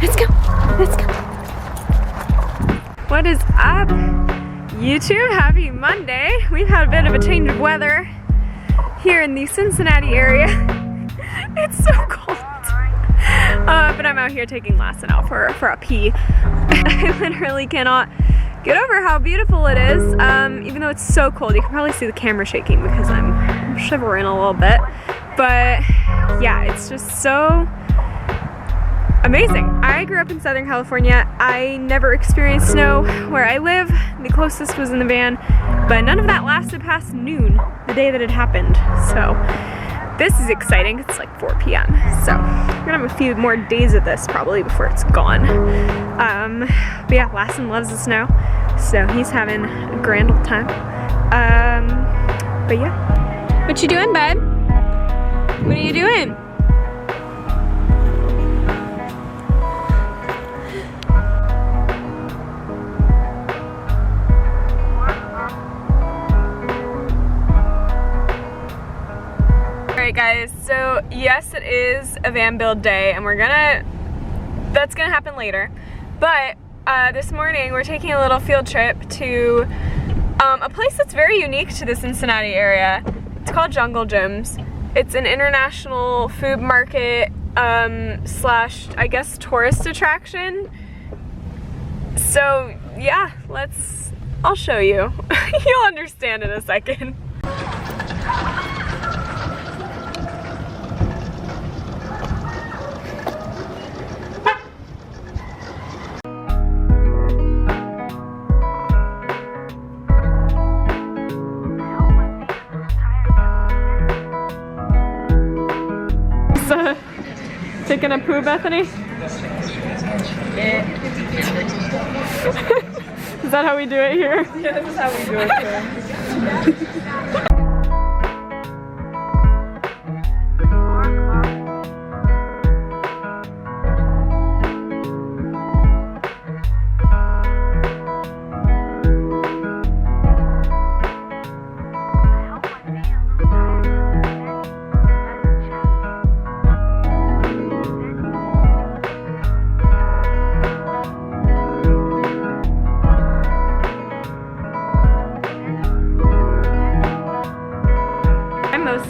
Let's go. Let's go. What is up, YouTube? Happy Monday. We've had a bit of a change of weather here in the Cincinnati area. It's so cold. But I'm out here taking Lassen out for a pee. I literally cannot get over how beautiful it is. Even though it's so cold, you can probably see the camera shaking because I'm shivering a little bit. But yeah, it's just so amazing. I grew up in Southern California. I never experienced snow where I live. The closest was in the van, but none of that lasted past noon, the day that it happened. So this is exciting. It's like 4 p.m. So we're gonna have a few more days of this probably before it's gone. But yeah, Lassen loves the snow, so he's having a grand old time. But yeah. What you doing, bud? What are you doing? Alright guys, so yes, it is a van build day and that's gonna happen later. But this morning we're taking a little field trip to a place that's very unique to the Cincinnati area. It's called Jungle Jim's. It's an international food market slash, I guess, tourist attraction. So yeah, I'll show you. You'll understand in a second. Taking a poo, Bethany? Yeah. Is that how we do it here? Yeah, this is how we do it here.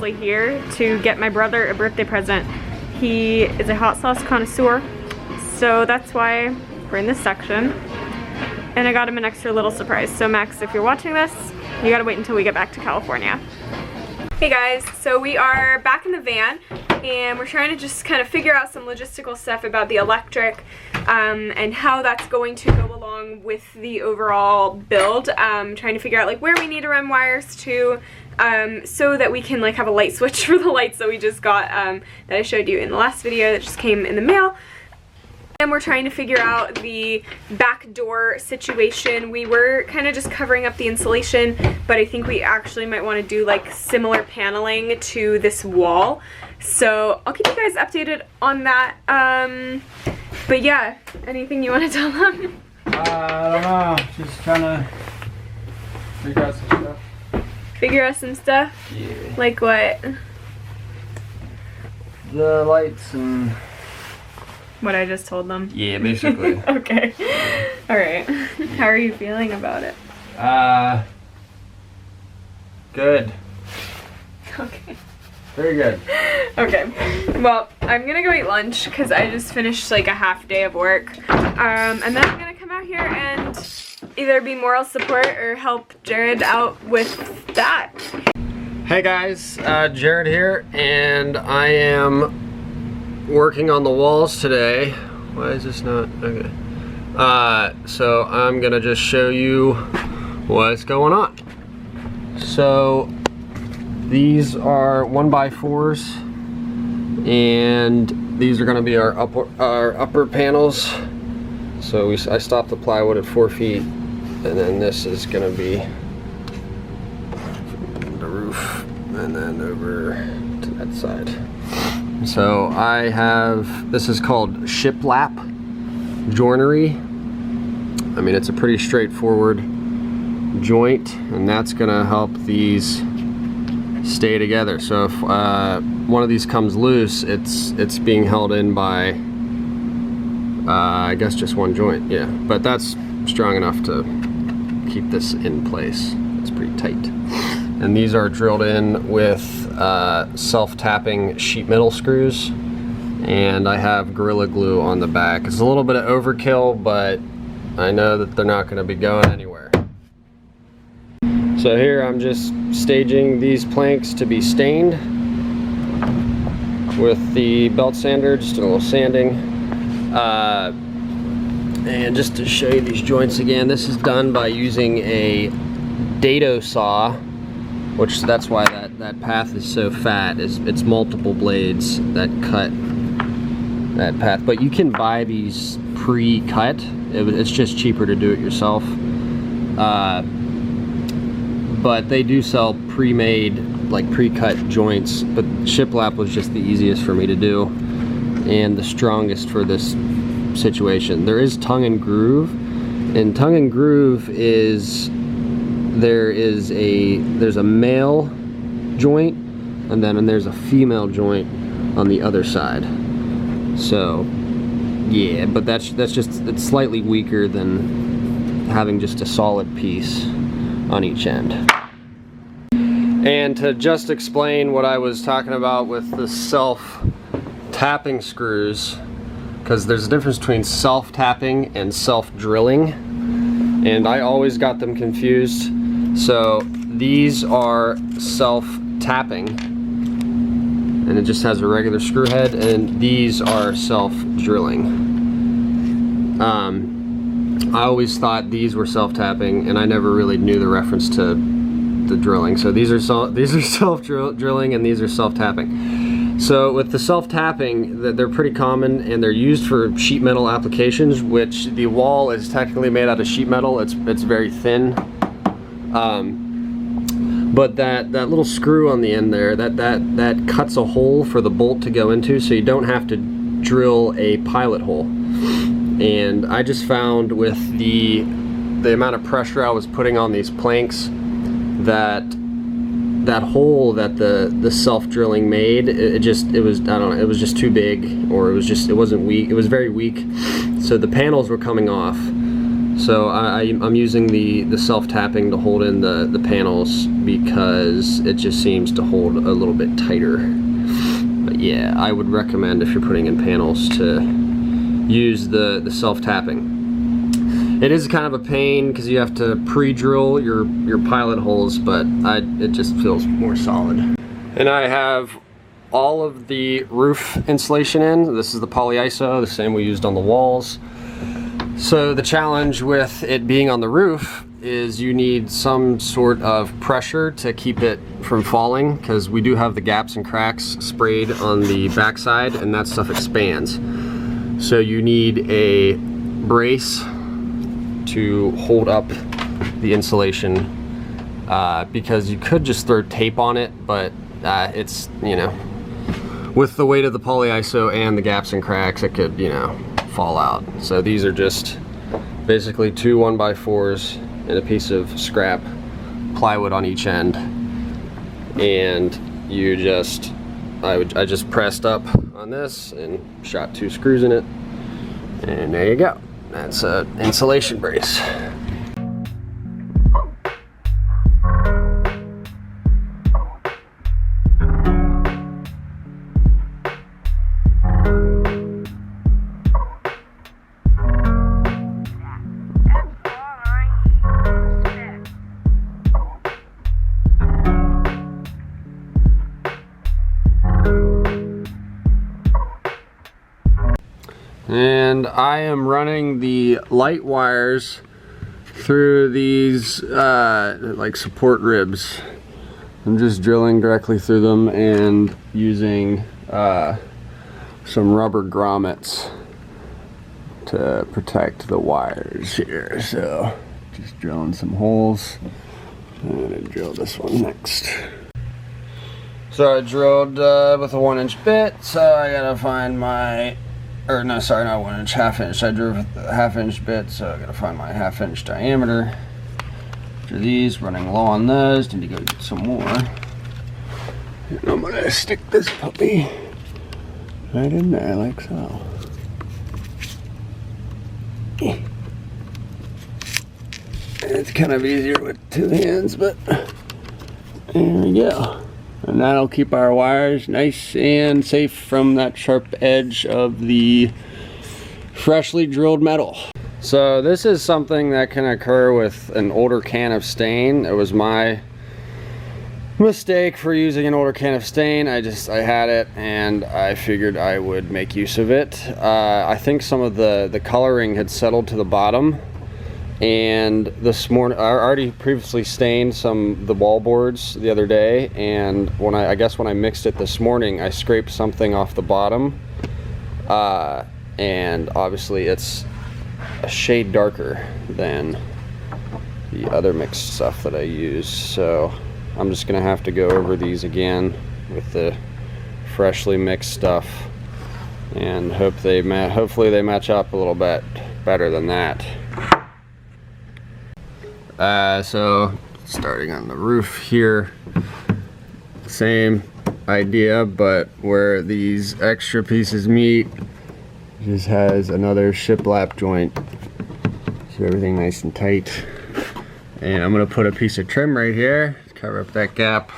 Here to get my brother a birthday present. He is a hot sauce connoisseur, so that's why we're in this section. And I got him an extra little surprise. So Max, if you're watching this, you gotta wait until we get back to California. Hey guys, so we are back in the van and we're trying to just kind of figure out some logistical stuff about the electric and how that's going to go along with the overall build. Trying to figure out like where we need to run wires to so that we can like have a light switch for the lights that we just got that I showed you in the last video that just came in the mail. And we're trying to figure out the back door situation. We were kind of just covering up the insulation, but I think we actually might want to do like similar paneling to this wall. So I'll keep you guys updated on that. But yeah, anything you want to tell them? I don't know, just trying to figure out some stuff. Figure out some stuff? Yeah. Like what? The lights and... What I just told them? Yeah, basically. Okay. Alright. How are you feeling about it? Good. Okay. Very good. Okay. Well, I'm gonna go eat lunch because I just finished like a half day of work. And then I'm gonna come out here and either be moral support or help Jared out with that. Hey guys, Jared here, and I am working on the walls today. Why is this not? Okay. So I'm gonna just show you what's going on. So these are 1x4s, and these are gonna be our upper panels. So I stopped the plywood at 4 feet, and then this is gonna be the roof, and then over to that side. So I have, this is called shiplap joinery. I mean, it's a pretty straightforward joint, and that's gonna help these stay together. So if one of these comes loose, it's being held in by I guess just one joint, yeah. But that's strong enough to keep this in place. It's pretty tight. And these are drilled in with self-tapping sheet metal screws. And I have Gorilla Glue on the back. It's a little bit of overkill, but I know that they're not gonna be going anywhere. So here I'm just staging these planks to be stained with the belt sander, just a little sanding. And just to show you these joints again, this is done by using a dado saw, which that's why that path is so fat, is it's multiple blades that cut that path. But you can buy these pre-cut. It's just cheaper to do it yourself. But they do sell pre-made, like pre-cut joints, but shiplap was just the easiest for me to do and the strongest for this situation. There is tongue and groove, and tongue and groove is there's a male joint and there's a female joint on the other side. So yeah, but that's just, it's slightly weaker than having just a solid piece on each end. And to just explain what I was talking about with the self-tapping screws, because there's a difference between self-tapping and self-drilling, and I always got them confused. So these are self-tapping, and it just has a regular screw head, and these are self-drilling. I always thought these were self-tapping, and I never really knew the reference to the drilling. So these are self-drilling, and these are self-tapping. So with the self-tapping, they're pretty common, and they're used for sheet metal applications, which the wall is technically made out of sheet metal. It's very thin. But that little screw on the end there, that cuts a hole for the bolt to go into, so you don't have to drill a pilot hole. And I just found with the amount of pressure I was putting on these planks, that hole that the self-drilling made, it was, I don't know, it was just too big, or it wasn't weak, it was very weak, so the panels were coming off. So I'm using the self-tapping to hold in the panels, because it just seems to hold a little bit tighter. But yeah, I would recommend, if you're putting in panels, to use the self-tapping. It is kind of a pain because you have to pre-drill your pilot holes, but it just feels more solid. And I have all of the roof insulation in. This is the polyiso, the same we used on the walls. So the challenge with it being on the roof is you need some sort of pressure to keep it from falling, because we do have the gaps and cracks sprayed on the backside, and that stuff expands. So you need a brace to hold up the insulation, because you could just throw tape on it, but it's, you know, with the weight of the polyiso and the gaps and cracks, it could, you know, fall out. So these are just basically 2 1x4s and a piece of scrap plywood on each end, and you just, I just pressed up on this and shot 2 screws in it, and there you go. That's an insulation brace. And I am running the light wires through these like support ribs. I'm just drilling directly through them and using some rubber grommets to protect the wires here. So just drilling some holes. I'm gonna drill this one next. So I drilled with a 1-inch bit, so I gotta find my, or no, sorry, not 1-inch, 1/2 inch. I drew with a 1/2 inch bit, so I gotta find my 1/2 inch diameter. After these, running low on those, need to go get some more. And I'm gonna stick this puppy right in there like so. It's kind of easier with 2 hands, but there we go. And that'll keep our wires nice and safe from that sharp edge of the freshly drilled metal. So this is something that can occur with an older can of stain. It was my mistake for using an older can of stain. I had it and I figured I would make use of it. I think some of the coloring had settled to the bottom, and this morning I already previously stained the wall boards the other day, and when I guess when I mixed it this morning, I scraped something off the bottom, and obviously it's a shade darker than the other mixed stuff that I used. So I'm just gonna have to go over these again with the freshly mixed stuff and hopefully they match up a little bit better than that. So starting on the roof here, same idea, but where these extra pieces meet, just has another shiplap joint, so everything nice and tight. And I'm gonna put a piece of trim right here to cover up that gap.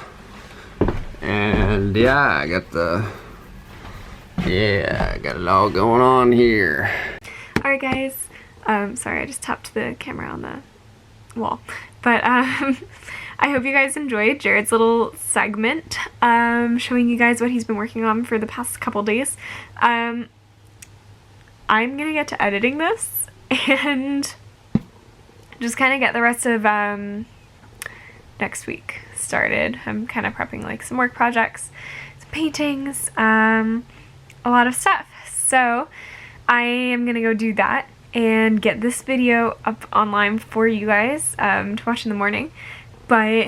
And yeah, I got it all going on here. Alright guys, sorry I just tapped the camera on the wall, but I hope you guys enjoyed Jared's little segment showing you guys what he's been working on for the past couple days. I'm gonna get to editing this and just kind of get the rest of next week started. I'm kind of prepping like some work projects, some paintings, a lot of stuff. So I am gonna go do that and get this video up online for you guys to watch in the morning. But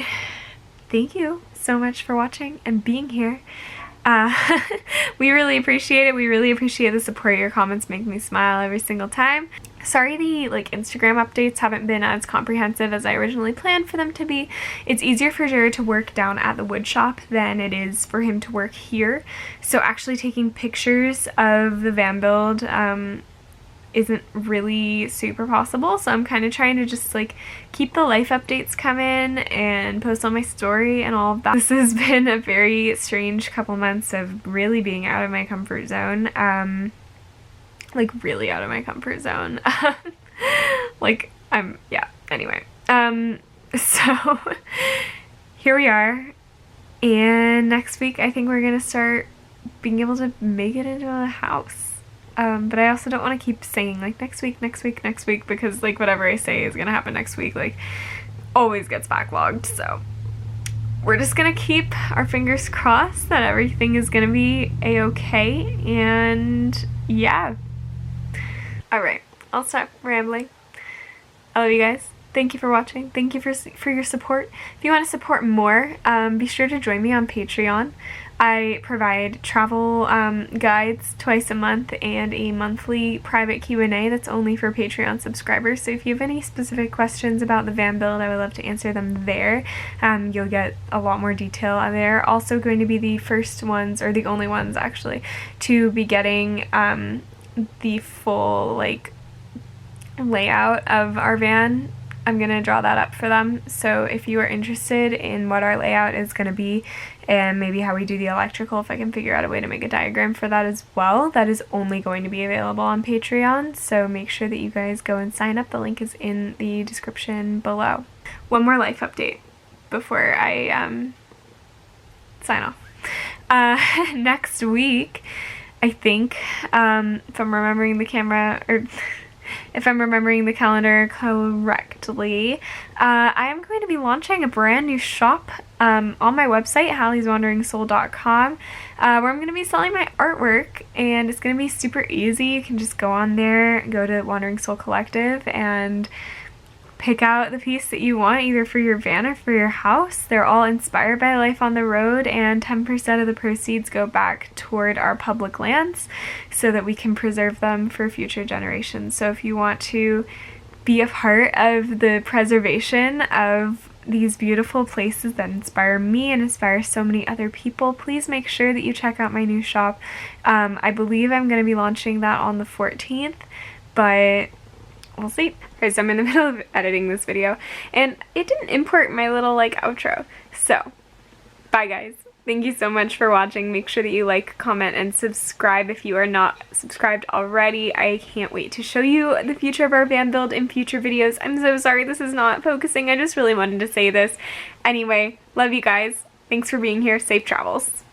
thank you so much for watching and being here. We really appreciate it. We really appreciate the support. Your comments make me smile every single time. Sorry the Instagram updates haven't been as comprehensive as I originally planned for them to be. It's easier for Jared to work down at the wood shop than it is for him to work here. So actually taking pictures of the van build isn't really super possible. So I'm kind of trying to just keep the life updates coming and post on my story and all of that. This has been a very strange couple months of really being out of my comfort zone. Really out of my comfort zone. Anyway. So here we are, and next week I think we're gonna start being able to make it into a house. But I also don't want to keep saying next week, because whatever I say is gonna happen next week always gets backlogged. So we're just gonna keep our fingers crossed that everything is gonna be a-okay, and yeah. Alright, I'll stop rambling. I love you guys. Thank you for watching. Thank you for your support. If you want to support more, be sure to join me on Patreon. I provide travel guides twice a month and a monthly private Q&A that's only for Patreon subscribers. So if you have any specific questions about the van build, I would love to answer them there. You'll get a lot more detail there. Also going to be the first ones, or the only ones actually, to be getting the full layout of our van. I'm gonna draw that up for them. So if you are interested in what our layout is gonna be and maybe how we do the electrical, if I can figure out a way to make a diagram for that as well, that is only going to be available on Patreon. So make sure that you guys go and sign up. The link is in the description below. One more life update before I sign off. Next week, I think, if I'm remembering the calendar correctly, I am going to be launching a brand new shop on my website, Hallie'sWanderingSoul.com, where I'm going to be selling my artwork, and it's going to be super easy. You can just go on there, go to Wandering Soul Collective, and pick out the piece that you want, either for your van or for your house. They're all inspired by life on the road, and 10% of the proceeds go back toward our public lands so that we can preserve them for future generations. So if you want to be a part of the preservation of these beautiful places that inspire me and inspire so many other people, please make sure that you check out my new shop. I believe I'm going to be launching that on the 14th, but we'll see. Okay, so I'm in the middle of editing this video and it didn't import my little like outro. So, bye guys. Thank you so much for watching. Make sure that you like, comment, and subscribe if you are not subscribed already. I can't wait to show you the future of our van build in future videos. I'm so sorry this is not focusing. I just really wanted to say this. Anyway, love you guys. Thanks for being here. Safe travels.